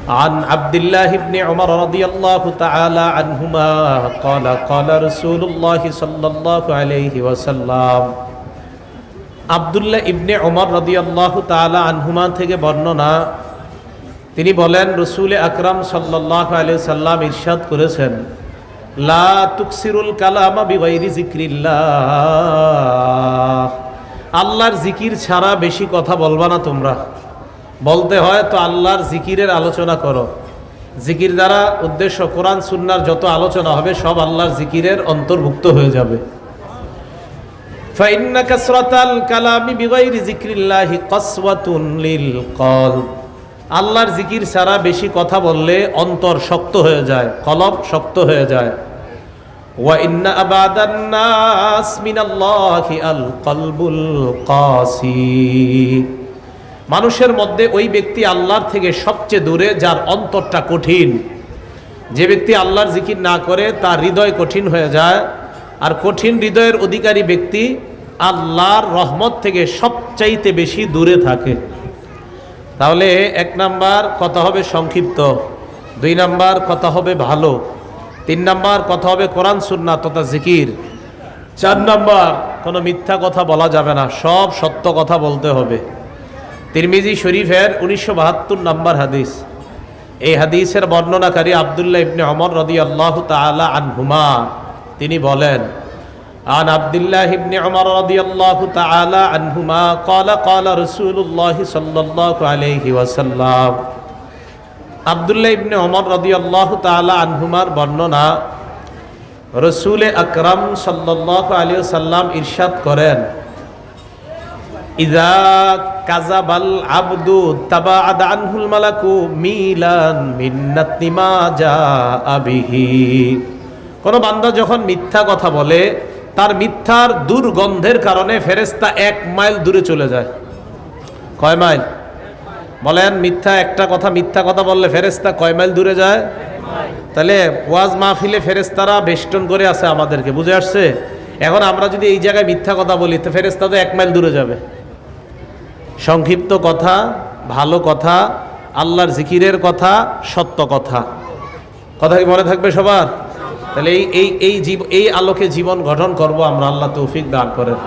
عن عبد الله بن عمر رضي الله تعالى عنهما قال قال رسول الله صلى الله عليه وسلم আব্দুল্লাহ ইবনে ওমর রাদিয়াল্লাহু তাআলা আনহুমা থেকে বর্ণনা, তিনি বলেন রাসূল আকরাম সাল্লাল্লাহু আলাইহি সাল্লাম ইরশাদ করেছেন, লা তুকসিরুল কালামা বিগাইরি যিকরিল্লাহ, আল্লাহর জিকির ছাড়া বেশি কথা বলবা না তোমরা। বলতে হয় তো আল্লাহর জিকিরের আলোচনা করো। জিকির দ্বারা উদ্দেশ্য কোরআন সুন্নাহর যত আলোচনা হবে সব আল্লাহর জিকিরের অন্তর্ভুক্ত হয়ে যাবে। فإن كثرة الكلام بغير ذكر الله قسوة للقلب, আল্লাহর জিকির ছাড়া বেশি কথা বললে অন্তর শক্ত হয়ে যায়, কলব শক্ত হয়ে যায়। وإن أبعد الناس من الله القلب القاسي, মানুষের মধ্যে ওই ব্যক্তি আল্লাহর থেকে সবচেয়ে দূরে যার অন্তরটা কঠিন। যে ব্যক্তি আল্লাহর জিকির না করে তার হৃদয় কঠিন হয়ে যায়, আর কঠিন হৃদয়ের অধিকারী ব্যক্তি আল্লাহর রহমত থেকে সবচাইতে বেশি দূরে থাকে। তাহলে 1 নাম্বার কথা হবে সংক্ষিপ্ত, 2 নাম্বার কথা হবে ভালো, 3 নাম্বার কথা হবে কোরআন সুন্নাহ তথা জিকির, 4 নাম্বার কোনো মিথ্যা কথা বলা যাবে না, সব সত্য কথা বলতে হবে। তিরমিজি শরীফের 1972 নাম্বার হাদিস। এই হাদিসের বর্ণনাকারী আব্দুল্লাহ ইবনে ওমর রাদিয়াল্লাহু তাআলা আনহুমা, তিনি বলেন, আন আব্দুল্লাহ ইবনে ওমর রাদিয়াল্লাহু তাআলা আনহুমা ক্বালা ক্বালা রাসূলুল্লাহ সাল্লাল্লাহু আলাইহি ওয়াসাল্লাম, আব্দুল্লাহ ইবনে ওমর রাদিয়াল্লাহু তাআলা আনহুমার বর্ণনা, রাসূল আকরাম সাল্লাল্লাহু আলাইহি ওয়াসাল্লাম ইরশাদ করেন, ইযা কাযাবাল আবদু তাবাআদ আনহুল মালাকু মিলান মিন্নাতি মা জাআ বিহি, কোন বান্দা যখন মিথ্যা কথা বলে তার মিথ্যার দুর্গন্ধের কারণে ফেরেশতা 1 মাইল দূরে চলে যায়। কয় মাইল বলেন? মিথ্যা কথা বললে ফেরেশতা কয় মাইল দূরে যায়? তাহলে ওয়াজ মাহফিলে ফেরেশতারা বেষ্টন করে আছে আমাদেরকে, বুঝে আসছে? এখন আমরা যদি এই জায়গায় মিথ্যা কথা বলি তো ফেরেশতা তো 1 মাইল দূরে যাবে। সংক্ষিপ্ত কথা, ভালো কথা, আল্লাহর জিকিরের কথা, সত্য কথা, কথা কি মনে থাকবে সবার? তাহলে এই আলোকে জীবন গঠন করব আমরা, আল্লাহ তৌফিক দান করেন।